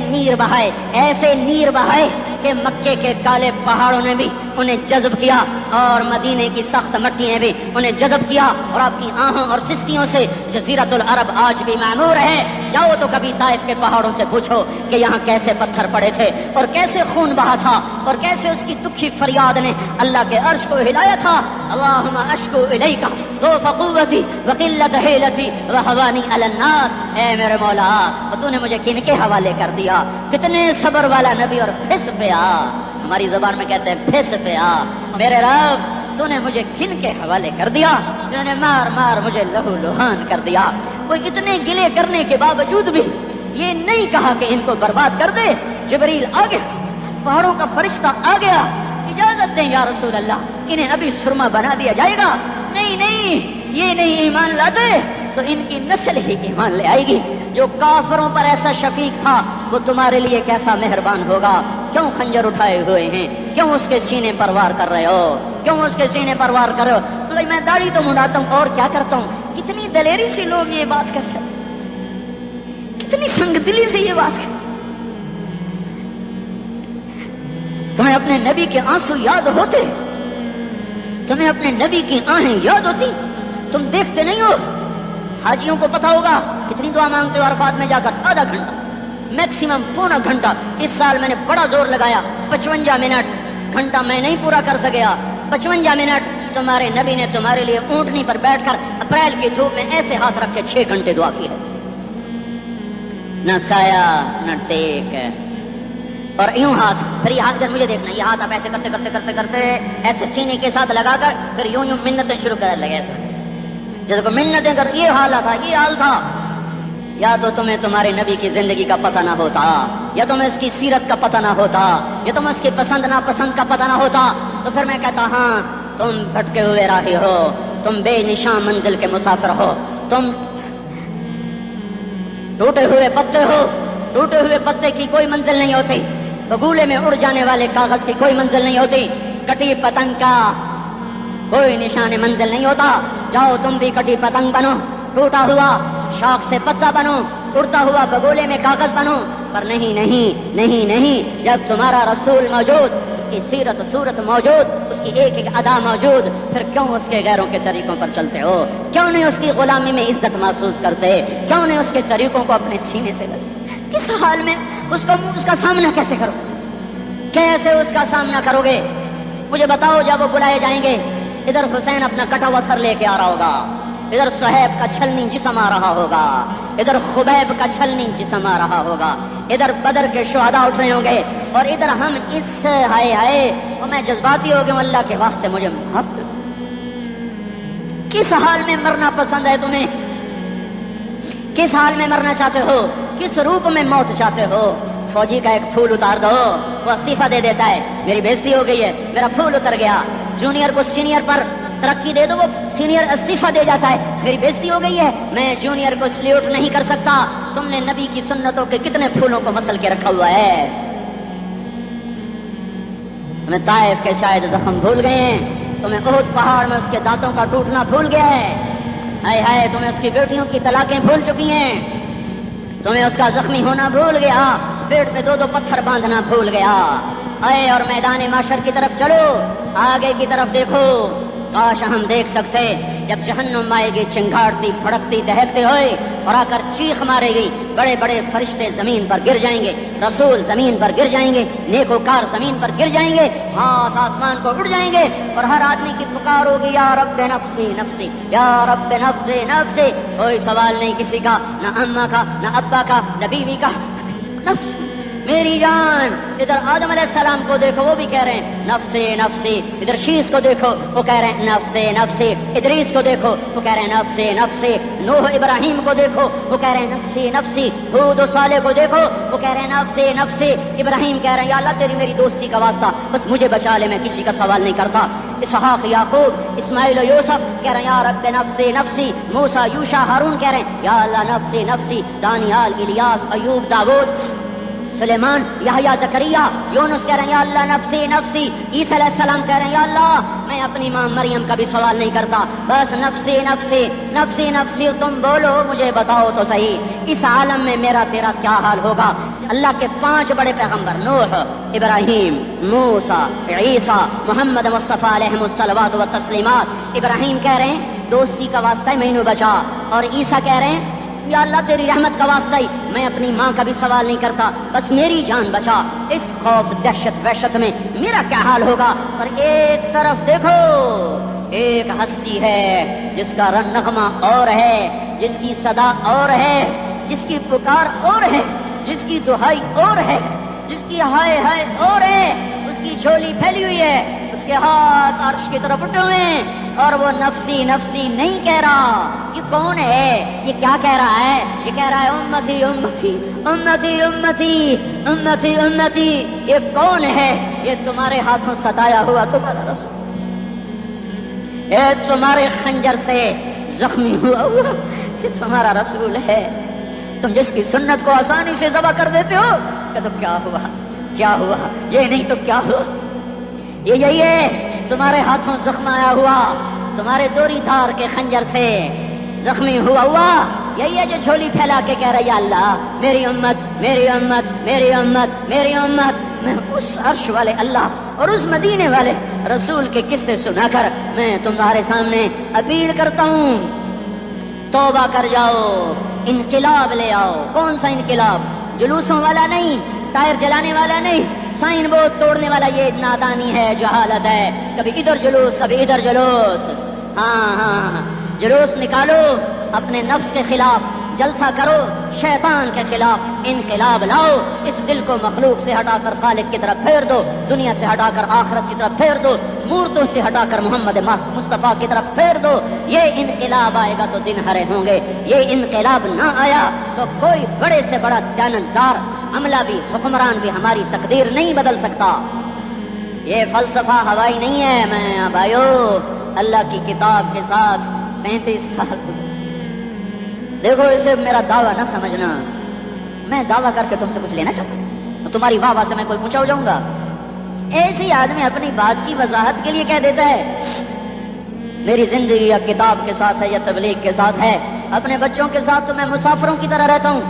نیر بہائے کہ مکے کے کالے پہاڑوں نے بھی انہیں جذب کیا اور مدینے کی سخت مٹی نے بھی انہیں جذب کیا، اور آپ کی آہوں اور سسکیوں سے جزیرۃ العرب آج بھی معمور ہے. جاؤ تو کبھی طائف کے پہاڑوں سے پوچھو کہ یہاں کیسے پتھر پڑے تھے اور کیسے خون بہا تھا اور کیسے اس کی دکھی فریاد نے اللہ کے عرش کو ہلایا تھا. اللہم اشکو الیک ضعف قوتی وقلت حیلتی وہوانی علی الناس. اے میرے مولا، تو نے مجھے کن کے حوالے کر دیا؟ کتنے صبر والا نبی اور پھس پہ آ، ہماری زبان میں کہتے ہیں پھس پہ آ. میرے رب، تو نے مجھے کن کے حوالے کر دیا جنہوں نے مار مار مجھے لہو لہان کر دیا. وہ اتنے گلے کرنے کے باوجود بھی یہ نہیں کہا کہ ان کو برباد کر دے. جبریل آ گیا، پہاڑوں کا فرشتہ آ گیا، اجازت دیں یا رسول اللہ، انہیں ابھی سرما بنا دیا جائے گا. نہیں، یہ نہیں ایمان لاتے تو ان کی نسل ہی ایمان لے آئے گی. جو کافروں پر ایسا شفیق تھا وہ تمہارے لیے کیسا مہربان ہوگا. کیوں خنجر اٹھائے ہوئے ہیں؟ کیوں اس کے سینے پر وار کر رہے ہو؟ میں داڑھی تو منڈاتا ہوں اور کیا کرتا ہوں. کتنی دلیری سے لوگ یہ بات کر سکتے، کتنی سنگ دلی سے یہ بات کر. تمہیں اپنے نبی کے آنسو یاد ہوتے؟ تمہیں اپنے نبی کی آہیں یاد ہوتی؟ تم دیکھتے نہیں ہو؟ حاجیوں کو پتا ہوگا کہ کتنی دعا مانگتے ہو عرفات میں جا کر؟ آدھا گھنٹہ، میکسیمم پونا گھنٹہ. اس سال میں نے بڑا زور لگایا، 55 منٹ. گھنٹہ میں نہیں پورا کر سکیا، 55 منٹ. تمہارے نبی نے تمہارے لیے اونٹنی پر بیٹھ کر اپریل کی دھوپ میں ایسے ہاتھ رکھ کے 6 گھنٹے دعا کی ہے. نہ سایہ نہ ٹیک، اور یوں ہاتھ. پھر یہ ہاتھ اگر مجھے دیکھنا، یہ ہاتھ آپ ایسے کرتے کرتے کرتے کرتے ایسے سینے کے ساتھ لگا کر پھر یوں یوں منتیں شروع کر لگے ایسے جیسے کو منتیں کر. یہ حال تھا، یہ حال تھا. یا تو تمہیں تمہارے نبی کی زندگی کا پتہ نہ ہوتا، یا تمہیں اس کی سیرت کا پتہ نہ ہوتا، یا تمہیں اس کی پسند ناپسند کا پتہ نہ ہوتا. تو پھر میں کہتا ہاں تم بھٹکے ہوئے راہی ہو، تم بے نشان منزل کے مسافر ہو، تم ٹوٹے ہوئے پتے ہو. ٹوٹے ہوئے پتے کی کوئی منزل نہیں ہوتی، بگولے میں اڑ جانے والے کاغذ کی کوئی منزل نہیں ہوتی، کٹی پتنگ کا کوئی نشان منزل نہیں ہوتا. جاؤ تم بھی کٹی پتنگ بنو، ٹوٹا ہوا شاخ سے پتا بنو، اڑتا ہوا بگولے میں کاغذ بنو. پر نہیں نہیں نہیں نہیں، جب تمہارا رسول موجود، اس کی سیرت صورت موجود، اس کی ایک ایک ادا موجود، پھر کیوں اس کے غیروں کے طریقوں پر چلتے ہو؟ کیوں نہیں اس کی غلامی میں عزت محسوس کرتے؟ کیوں نہیں اس کے طریقوں کو اپنے سینے سے کرتے؟ کس حال میں اس کا سامنا کیسے کرو؟ کیسے اس کا سامنا کرو گے؟ مجھے بتاؤ. جب وہ بلائے جائیں گے، ادھر حسین اپنا کٹا ہوا سر لے کے آ رہا ہوگا، ادھر صہیب کا چھلنی جسم آ رہا ہوگا، ادھر خبیب کا چھلنی جسم آ رہا ہوگا، ادھر بدر کے شہداء اٹھ رہے ہوں گے، اور ادھر ہم اس ہائے ہائے. اور میں جذباتی ہو گیا، اللہ کے واسطے مجھے معاف کر. کس حال میں مرنا پسند ہے تمہیں؟ کس حال میں مرنا چاہتے ہو؟ کس روپ میں موت چاہتے ہو؟ فوجی کا ایک پھول اتار دو، وہ استعفیٰ دے دیتا ہے، میری بےزتی ہو گئی ہے، میرا پھول اتر گیا. جونیئر کو سینئر پر ترقی دے دو، وہ سینئر استعفیٰ دے جاتا ہے، میری بےزتی ہو گئی ہے، میں جونیئر کو سلیوٹ نہیں کر سکتا. تم نے نبی کی سنتوں کے کتنے پھولوں کو مسل کے رکھا ہوا ہے؟ تمہیں طائف کے شاید زخم بھول گئے ہیں، تمہیں احد پہاڑ میں اس کے دانتوں کا ٹوٹنا بھول گیا ہے. ہائے ہائے، تمہیں اس کی بیٹیوں کی طلاقیں بھول چکی ہیں، تمہیں اس کا زخمی ہونا بھول گیا، پیٹ پہ 2 پتھر باندھنا بھول گیا. آئے اور میدان معاشر کی طرف چلو، آگے کی طرف دیکھو. کاش ہم دیکھ سکتے جب جہنم آئے گی چنگھاڑتی بھڑکتی دہکتے ہوئے اور آ کر چیخ مارے گی، بڑے بڑے فرشتے زمین پر گر جائیں گے، رسول زمین پر گر جائیں گے، نیکوکار زمین پر گر جائیں گے، ہاتھ آسمان کو اڑ جائیں گے، اور ہر آدمی کی پکار ہوگی یا رب نفسی نفسی، یا رب نفسی نفسی. کوئی سوال نہیں کسی کا، نہ اماں کا، نہ ابا کا، نہ بیوی کا. نفس میری جان. ادھر آدم علیہ السلام کو دیکھو، وہ بھی کہہ رہے ہیں نفسی نفسی. ادھر شیش کو دیکھو، وہ کہہ رہے ہیں نفسی نفسی. ادریس کو دیکھو، وہ کہہ رہے ہیں نفسی نفسی. نوح ابراہیم کو دیکھو، وہ کہہ رہے ہیں نفسی نفسی. ہود و صالح کو دیکھو، وہ کہہ رہے ہیں نفسی نفسی. ابراہیم کہہ رہے ہیں یا اللہ تیری میری دوستی کا واسطہ، بس مجھے بچا لے، میں کسی کا سوال نہیں کرتا. اسحاق یعقوب اسماعیل و یوسف کہہ رہے ہیں یا رب نفسی نفسی. موسیٰ یوشع ہارون کہہ رہے ہیں یا اللہ نفسی نفسی. دانیال الیاس ایوب داؤد سلیمان یحییٰ زکریا یونس کہہ رہے ہیں یا اللہ نفسی نفسی. عیسیٰ علیہ السلام کہہ رہے ہیں یا اللہ میں اپنی ماں مریم کا بھی سوال نہیں کرتا، بس نفسی نفسی نفسی نفسی. تم بولو، مجھے بتاؤ تو صحیح، اس عالم میں میرا تیرا کیا حال ہوگا؟ اللہ کے 5 بڑے پیغمبر نوح، ابراہیم، موسیٰ، عیسیٰ، محمد مصطفیٰ علیہ الصلوات و تسلیمات. ابراہیم کہہ رہے ہیں دوستی کا واسطہ ہے مینوں بچا، اور عیسیٰ کہہ رہے ہیں یا اللہ تیری رحمت کا واسطہ ہی میں اپنی ماں کا بھی سوال نہیں کرتا، بس میری جان بچا. اس خوف دہشت وحشت میں میرا کیا حال ہوگا؟ پر ایک طرف دیکھو، ایک ہستی ہے جس کا نغمہ اور ہے، جس کی صدا اور ہے، جس کی پکار اور ہے، جس کی دہائی اور ہے، جس کی ہائے ہائے اور ہے. اس کی جھولی پھیلی ہوئی ہے، اس کے ہاتھ عرش کی طرف اٹھے ہوئے ہیں، اور وہ نفسی نفسی نہیں کہہ رہا. یہ کون ہے؟ یہ کیا کہہ رہا ہے؟ یہ کہہ رہا ہے امتی امتی امتی امتی امتی امتی. یہ کون ہے؟ یہ تمہارے ہاتھوں ستایا ہوا تمہارا رسول، یہ تمہارے خنجر سے زخمی ہوا یہ تمہارا رسول ہے. تم جس کی سنت کو آسانی سے ذبح کر دیتے ہو، کہ تو کیا ہوا کیا ہوا، یہ نہیں تو کیا ہوا. یہ یہی ہے تمہارے ہاتھوں زخم آیا ہوا، تمہارے دوری دھار کے خنجر سے زخمی ہوا یہی ہے جو جھولی پھیلا کے کہہ رہا یا اللہ میری امت میری امت میری امت میری امت. میں اس عرش والے اللہ اور اس مدینے والے رسول کے قصے سنا کر میں تمہارے سامنے اپیل کرتا ہوں، توبہ کر جاؤ، انقلاب لے آؤ. کون سا انقلاب؟ جلوسوں والا نہیں، ٹائر جلانے والا نہیں، سائن بورڈ توڑنے والا. یہ نادانی ہے، جہالت ہے. کبھی ادھر جلوس، کبھی ادھر جلوس. ہاں جلوس نکالو اپنے نفس کے خلاف، جلسہ کرو شیطان کے خلاف. انقلاب لاؤ. اس دل کو مخلوق سے ہٹا کر خالق کی طرف پھیر دو، دنیا سے ہٹا کر آخرت کی طرف پھیر دو، مورتوں سے ہٹا کر محمد مصطفیٰ کی طرف پھیر دو. یہ انقلاب آئے گا تو دن ہرے ہوں گے. یہ انقلاب نہ آیا تو کوئی بڑے سے بڑا دیانتدار عملہ بھی، حکمران بھی ہماری تقدیر نہیں بدل سکتا. یہ فلسفہ ہوائی نہیں ہے. میں بھائیو اللہ کی کتاب کے ساتھ 35 سال دیکھو. اسے میرا دعویٰ نہ سمجھنا. میں دعویٰ کر کے تم سے کچھ لینا چاہتا ہوں تو تمہاری واہ واہ سے میں کوئی اونچا ہو جاؤں گا؟ ایسی آدمی اپنی بات کی وضاحت کے لیے کہہ دیتا ہے میری زندگی یا کتاب کے ساتھ ہے یا تبلیغ کے ساتھ ہے. اپنے بچوں کے ساتھ تو میں مسافروں کی طرح رہتا ہوں.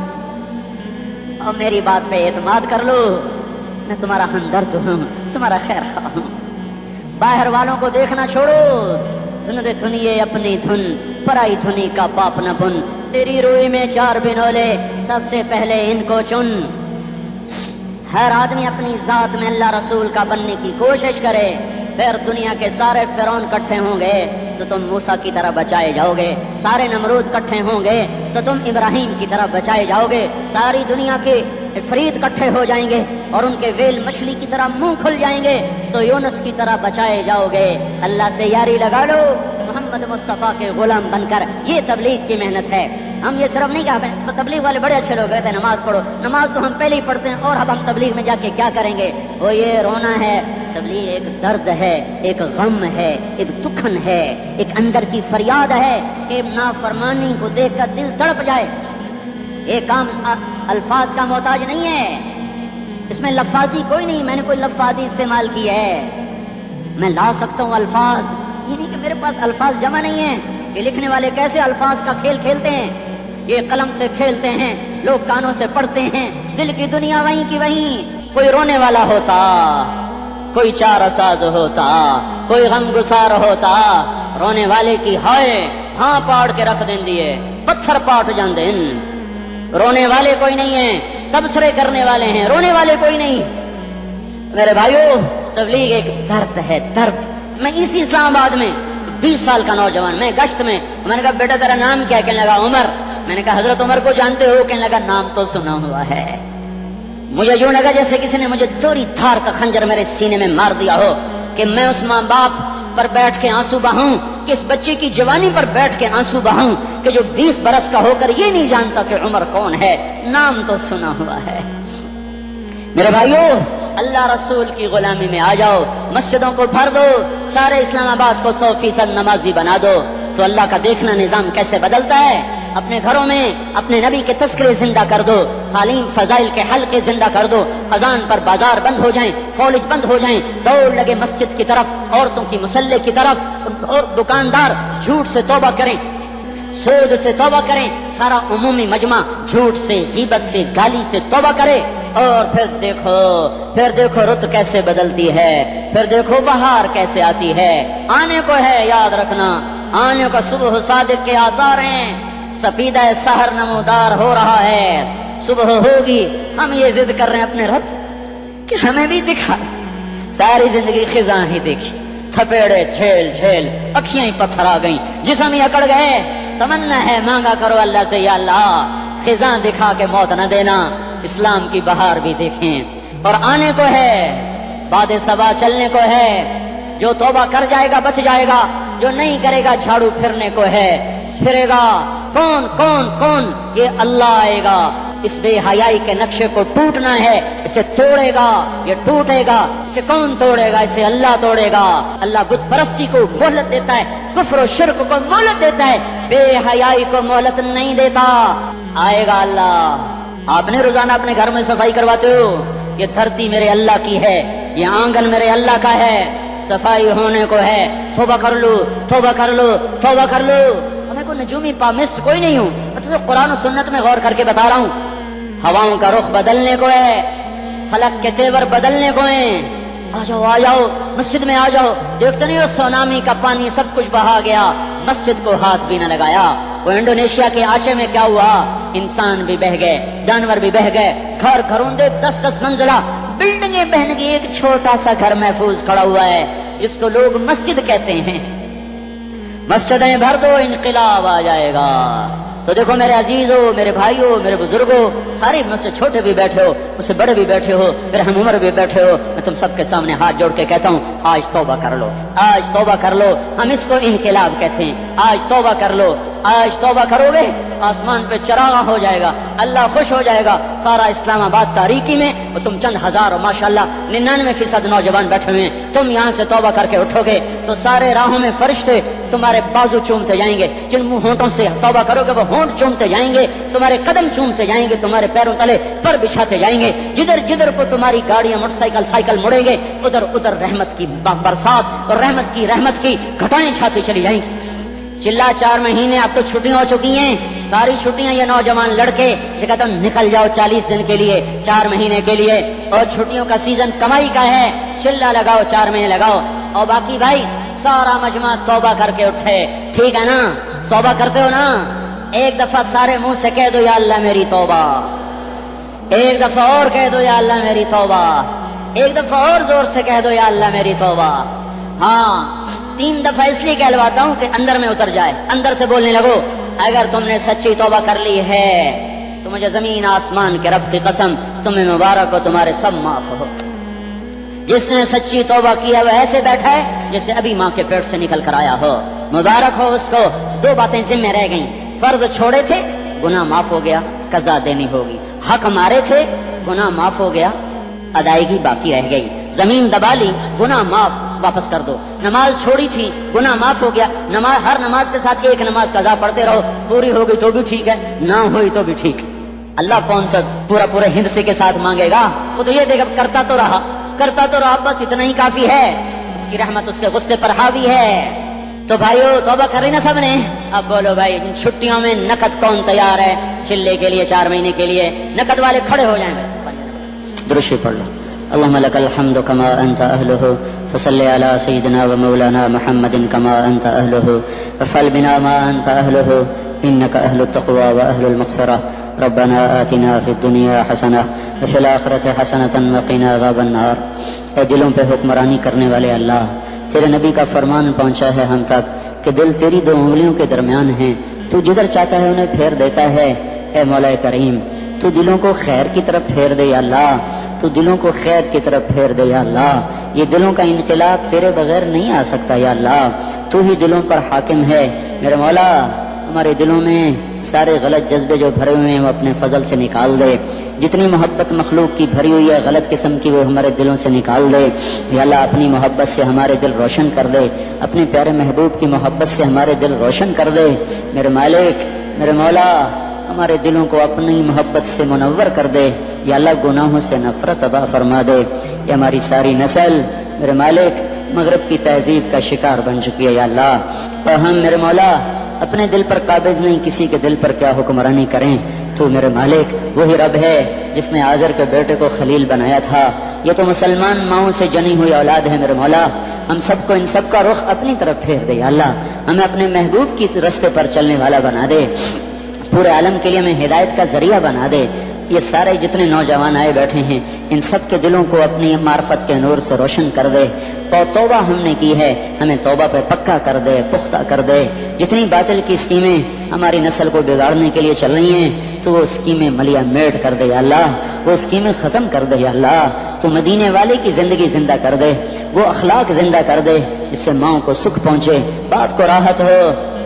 اور میری بات پہ اعتماد کر لو، میں تمہارا ہمدرد ہوں، تمہارا خیر خواہ ہوں. باہر والوں کو دیکھنا چھوڑو. دھن رے دھنیے اپنی دھن، پرائی دھنی کا پاپ نہ بن. تیری روئی میں 4 بنولے، سب سے پہلے ان کو چن. ہر آدمی اپنی ذات میں اللہ رسول کا بننے کی کوشش کرے. پھر دنیا کے سارے فرعون اکٹھے ہوں گے تو تم موسیٰ کی طرح بچائے جاؤ گے. سارے نمرود اکٹھے ہوں گے تو تم ابراہیم کی طرح بچائے جاؤ گے. ساری دنیا کے عفریت اکٹھے ہو جائیں گے اور ان کے ویل مچھلی کی طرح منہ کھل جائیں گے تو یونس کی طرح بچائے جاؤ گے. اللہ سے یاری لگا لو محمد مصطفیٰ کے غلام بن کر. یہ تبلیغ کی محنت ہے. ہم یہ صرف نہیں کہا تبلیغ والے بڑے اچھے لوگ کہتے ہیں نماز پڑھو. نماز تو ہم پہلے ہی پڑھتے ہیں اور اب ہم تبلیغ میں جا کے کیا کریں گے؟ وہ یہ رونا ہے. تبلیغ ایک درد ہے، ایک غم ہے، ایک دکھن ہے، ایک اندر کی فریاد ہے کہ نافرمانی کو دیکھ کر دل تڑپ جائے. یہ کام الفاظ کا محتاج نہیں ہے. اس میں لفاظی کوئی نہیں. میں نے کوئی لفاظی استعمال کی ہے. میں لا سکتا ہوں الفاظ. یہ نہیں کہ میرے پاس الفاظ جمع نہیں ہیں. یہ لکھنے والے کیسے الفاظ کا کھیل کھیلتے ہیں. یہ قلم سے کھیلتے ہیں، لوگ کانوں سے پڑھتے ہیں. دل کی دنیا وہیں کی وہیں. کوئی رونے والا ہوتا، کوئی چار ساز ہوتا، کوئی غم گسار ہوتا. رونے والے کی ہائے ہاں پاڑ کے رکھ دیں دیے، پتھر پاٹ جان دیں. رونے والے کوئی نہیں ہیں، تبصرے کرنے والے ہیں. رونے والے کوئی نہیں. میرے بھائیو تبلیغ ایک درد ہے، درد. میں اسی اسلام آباد میں 20 سال کا نوجوان، میں گشت میں نے کہا بیٹا تیرا نام کیا؟ کہنے لگا عمر. میں نے کہا حضرت عمر کو جانتے ہو؟ کہنے لگا نام تو سنا ہوا ہے. مجھے یوں لگا جیسے کسی نے مجھے دوری دھار کا خنجر میرے سینے میں مار دیا ہو کہ میں اس ماں باپ پر بیٹھ کے آنسو بہاؤں، کہ اس بچے کی جوانی پر بیٹھ کے آنسو بہاؤں کہ جو 20 برس کا ہو کر یہ نہیں جانتا کہ عمر کون ہے. نام تو سنا ہوا ہے. میرے بھائیو اللہ رسول کی غلامی میں آ جاؤ. مسجدوں کو بھر دو، سارے اسلام آباد کو 100% نمازی بنا دو تو اللہ کا دیکھنا نظام کیسے بدلتا ہے. اپنے گھروں میں اپنے نبی کے تذکرے زندہ کر دو، تعلیم فضائل کے حلقے زندہ کر دو. اذان پر بازار بند ہو جائیں، کالج بند ہو جائیں، دوڑ لگے مسجد کی طرف، عورتوں کی مصلے کی طرف. اور دکاندار جھوٹ سے توبہ کریں، سود سے توبہ کریں. سارا عمومی مجمع جھوٹ سے، غیبت سے، گالی سے توبہ کرے. اور پھر دیکھو رت کیسے بدلتی ہے. پھر دیکھو بہار کیسے آتی ہے. آنے کو ہے، یاد رکھنا آنے کو. صبح صادق کے آثار ہیں. سفیدہ سحر نمودار ہو رہا ہے. صبح ہوگی. ہم یہ ضد کر رہے ہیں اپنے رب کہ ہمیں بھی دکھا. ساری زندگی خزاں ہی دیکھی، تھپیڑے جھیل جھیل، اکھیاں ہی پتھر آ گئیں، جسم ہی اکڑ گئے. تمنا ہے مانگا کرو اللہ سے یا اللہ خزاں دکھا کے موت نہ دینا، اسلام کی بہار بھی دیکھیں. اور آنے کو ہے، باد صبا چلنے کو ہے. جو توبہ کر جائے گا بچ جائے گا، جو نہیں کرے گا جھاڑو پھرنے کو ہے. پھرے گا کون کون کون؟ یہ اللہ آئے گا. اس بے حیائی کے نقشے کو ٹوٹنا ہے، اسے توڑے گا، یہ ٹوٹے گا. اسے کون توڑے گا؟ اسے اللہ توڑے گا. اللہ بت پرستی کو مہلت دیتا ہے، کفر و شرک کو مہلت دیتا ہے، بے حیائی کو مہلت نہیں دیتا. آئے گا اللہ. آپ نے روزانہ اپنے گھر میں صفائی کرواتے ہو. یہ دھرتی میرے اللہ کی ہے، یہ آنگن میرے اللہ کا ہے. صفائی ہونے کو ہے. توبہ کر لو، توبہ کر لو، توبہ کر لو. میں کوئی نجومی پامسٹ کوئی نہیں ہوں. میں تو قرآن و سنت میں غور کر کے بتا رہا ہوں. ہواؤں کا رخ بدلنے کو ہے، فلک کے تیور بدلنے کو ہیں. آ جاؤ آ جاؤ مسجد میں آ جاؤ. دیکھتے نہیں ہو سونامی کا پانی سب کچھ بہا گیا، مسجد کو ہاتھ بھی نہ لگایا. وہ انڈونیشیا کے آشے میں کیا ہوا؟ انسان بھی بہ گئے، جانور بھی بہ گئے، گھر گھروندے 10-10 منزلہ بلڈنگیں بہن گئی، ایک چھوٹا سا گھر محفوظ کھڑا ہوا ہے جس کو لوگ مسجد کہتے ہیں۔ مسجدیں بھر دو انقلاب آ جائے گا۔ تو دیکھو میرے عزیزو، میرے بھائیو، میرے بزرگو، سارے مجھ سے چھوٹے بھی بیٹھے ہو، مجھ سے بڑے بھی بیٹھے ہو، میرے ہم عمر بھی بیٹھے ہو، میں تم سب کے سامنے ہاتھ جوڑ کے کہتا ہوں آج توبہ کر لو، آج توبہ کر لو۔ ہم اس کو انقلاب کہتے ہیں۔ آج توبہ کر لو، آج توبہ کرو گے آسمان پہ چراغ ہو جائے گا، اللہ خوش ہو جائے گا، سارا اسلام آباد تاریکی میں اور تم چند ہزار اور ماشاءاللہ 99% نوجوان بیٹھے ہوئے ہیں، تم یہاں سے توبہ کر کے اٹھو گے تو سارے راہوں میں فرشتے تمہارے بازو چومتے جائیں گے، جن منہ ہونٹوں سے توبہ کرو گے وہ ہونٹ چومتے جائیں گے، تمہارے قدم چومتے جائیں گے، تمہارے پیروں تلے پر بچھاتے جائیں گے، جدھر جدھر کو تمہاری گاڑیاں موٹر سائیکل سائیکل مڑیں گے ادھر ادھر رحمت کی برسات اور رحمت کی گھٹائیں چھاتی چلی جائیں گی۔ چلا 4 مہینے اب تو چھٹیاں ہو چکی ہیں، ساری چھٹیاں یہ نوجوان لڑکے جو کہتا ہوں نکل جاؤ 40 دن کے لیے، 4 مہینے کے لیے، اور چھٹیوں کا سیزن کمائی کا ہے، چلا لگاؤ 4 مہینے لگاؤ، اور باقی بھائی سارا مجمع توبہ کر کے اٹھے، ٹھیک ہے نا؟ توبہ کرتے ہو نا؟ ایک دفعہ سارے منہ سے کہہ دو یا اللہ میری توبہ، ایک دفعہ اور کہہ دو یا اللہ میری توبہ، ایک دفعہ اور زور سے کہہ دو یا اللہ میری توبہ۔ ہاں 3 دفعہ اس لیے کہلواتا ہوں کہ اندر میں اتر جائے، اندر سے بولنے لگو اگر تم نے سچی توبہ کر لی ہے تو مجھے زمین آسمان کے رب کی قسم تمہیں مبارک ہو، تمہارے سب معاف ہو۔ جس نے سچی توبہ کیا وہ ایسے بیٹھا ہے جیسے ابھی ماں کے پیٹ سے نکل کر آیا ہو، مبارک ہو اس کو۔ 2 باتیں ذمہ رہ گئیں، فرض چھوڑے تھے گناہ معاف ہو گیا، قضا دینی ہوگی، حق مارے تھے گناہ معاف ہو گیا، ادائیگی باقی رہ گئی، زمین دبا لی گناہ معاف، واپس کر دو، نماز چھوڑی تھی گناہ معاف ہو گیا، ہر نماز کے ساتھ ایک نماز قضا پڑھتے رہو، پوری ہو گئی تو بھی ٹھیک ہے، نہ ہوئی تو بھی ٹھیک۔ اللہ کون سا پورے ہندسے کے ساتھ مانگے گا؟ وہ تو یہ دیکھا کرتا تو رہا بس اتنا ہی کافی ہے، اس کی رحمت اس کے غصے پر حاوی ہے۔ تو بھائیو توبہ کر رہی نا سب نے؟ اب بولو بھائی ان چھٹیوں میں نقد کون تیار ہے چلے کے لیے 4 مہینے کے لیے؟ نقد والے کھڑے ہو جائیں گے، درشی پڑھ لو۔ اللهم لك الحمد كما أنت أهله فصل على سيدنا ومولانا محمد كما أنت أهله وافعل بنا ما أنت أهله إنك أهل التقوى وأهل المغفرة ربنا آتنا في الدنيا حسنة وفي الآخرة حسنة وقنا عذاب النار۔ اے دلوں پہ حکمرانی کرنے والے اللہ، تیرے نبی کا فرمان پہنچا ہے ہم تک کہ دل تیری 2 انگلیوں کے درمیان ہیں، تو جدھر چاہتا ہے انہیں پھیر دیتا ہے۔ اے مولا کریم تو دلوں کو خیر کی طرف پھیر دے یا اللہ، تو دلوں کو خیر کی طرف پھیر دے یا اللہ۔ یہ دلوں کا انقلاب تیرے بغیر نہیں آ سکتا یا اللہ، تو ہی دلوں پر حاکم ہے۔ میرے مولا ہمارے دلوں میں سارے غلط جذبے جو بھرے ہوئے ہیں وہ اپنے فضل سے نکال دے، جتنی محبت مخلوق کی بھری ہوئی ہے غلط قسم کی وہ ہمارے دلوں سے نکال دے یا اللہ۔ اپنی محبت سے ہمارے دل روشن کر دے، اپنے پیارے محبوب کی محبت سے ہمارے دل روشن کر دے۔ میرے مالک میرے مولا ہمارے دلوں کو اپنی محبت سے منور کر دے یا اللہ، گناہوں سے نفرت عطا فرما دے۔ یہ ہماری ساری نسل میرے مالک مغرب کی تہذیب کا شکار بن چکی ہے یا اللہ، اور ہم میرے مولا اپنے دل پر قابض نہیں، کسی کے دل پر کیا حکمرانی کریں۔ تو میرے مالک وہی رب ہے جس نے آزر کے بیٹے کو خلیل بنایا تھا، یہ تو مسلمان ماؤں سے جنی ہوئی اولاد ہے میرے مولا۔ ہم سب کو ان سب کا رخ اپنی طرف پھیر دے یا اللہ، ہمیں اپنے محبوب کی رستے پر چلنے والا بنا دے، پورے عالم کے لیے ہمیں ہدایت کا ذریعہ بنا دے۔ یہ سارے جتنے نوجوان آئے بیٹھے ہیں ان سب کے دلوں کو اپنی معرفت کے نور سے روشن کر دے۔ توبہ ہم نے کی ہے، ہمیں توبہ پہ پکا کر دے، پختہ کر دے۔ جتنی باطل کی اسکیمیں ہماری نسل کو بگاڑنے کے لیے چل رہی ہیں تو وہ اسکیمیں ملیا میٹ کر دے یا اللہ، وہ اسکیمیں ختم کر دے یا اللہ۔ تو مدینے والے کی زندگی زندہ کر دے، وہ اخلاق زندہ کر دے جس سے ماؤں کو سکھ پہنچے، بات کو راحت ہو،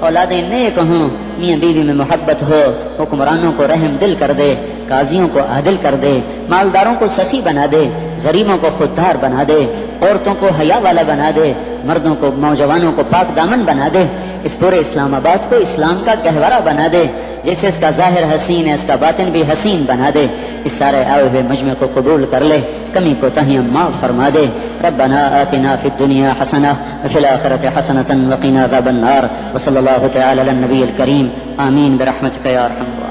اولادیں نیک ہوں، میاں بیوی میں محبت ہو، حکمرانوں کو رحم دل کر دے، قاضیوں کو عادل کر دے، مالداروں کو سخی بنا دے، غریبوں کو خوددار بنا دے، عورتوں کو حیا والا بنا دے، مردوں کو نوجوانوں کو پاک دامن بنا دے۔ اس پورے اسلام آباد کو اسلام کا گہوارہ بنا دے، جیسے اس کا ظاہر حسین ہے اس کا باطن بھی حسین بنا دے۔ اس سارے آئے ہوئے مجمع کو قبول کر لے، کمی کوتاہیاں معاف فرما دے۔ ربنا آتنا فی الدنیا حسنہ وفی الآخرۃ حسنۃ وقنا عذاب النار، وصلی اللہ تعالی علی النبی الکریم، آمین برحمتک یا ارحم۔